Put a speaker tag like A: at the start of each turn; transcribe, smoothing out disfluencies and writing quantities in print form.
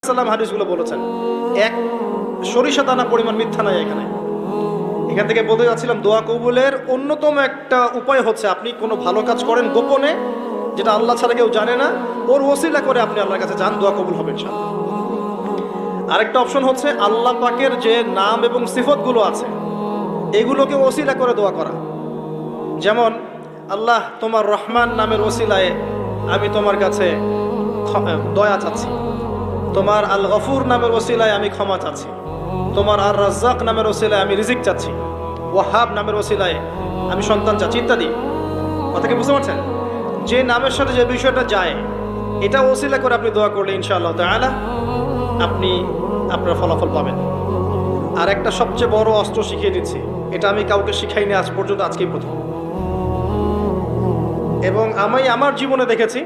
A: সাল্লাম হাদিসগুলো বলেছেন, এক সরিষা দানা পরিমাণ মিথ্যা নাই এখানে। এখান থেকে বলতে যাচ্ছিলাম, দোয়া কবুলের অন্যতম একটা উপায় হচ্ছে আপনি কোনো ভালো কাজ করেন গোপনে, যেটা আল্লাহ ছাড়া কেউ জানে না, ওর ওসিলা করে আপনি আল্লাহর কাছে যান, দোয়া কবুল হবে ইনশাআল্লাহ। আরেকটা অপশন হচ্ছে আল্লাহ পাকের যে নাম এবং সিফতগুলো আছে এগুলোকে ওসিলা করে দোয়া করা। যেমন, আল্লাহ তোমার রহমান নামের ওসিলায় আমি তোমার কাছে দয়া চাচ্ছি, তোমার আল গফুর নামের ওসিলায় আমি ক্ষমা চাচ্ছি, তোমার আর রাজ্জাক নামের ওসিলায় আমি রিজিক চাচ্ছি, ওয়াহাব নামের ওসিলায় আমি সন্তান চাচ্ছি, ইত্যাদি। কথা কি বুঝতে পারছেন? যে নামের সাথে যে বিষয়টা যায় এটা ওসিলা করে আপনি দোয়া করলে ইনশাআল্লাহ তাআলা আপনি আপনার ফলাফল পাবেন। আর একটা সবচেয়ে বড় অস্ত্র শিখিয়ে দিচ্ছি, এটা আমি কাউকে শিখাইনি আজ পর্যন্ত, আজকেই প্রথম। এবং আমি আমার জীবনে দেখেছি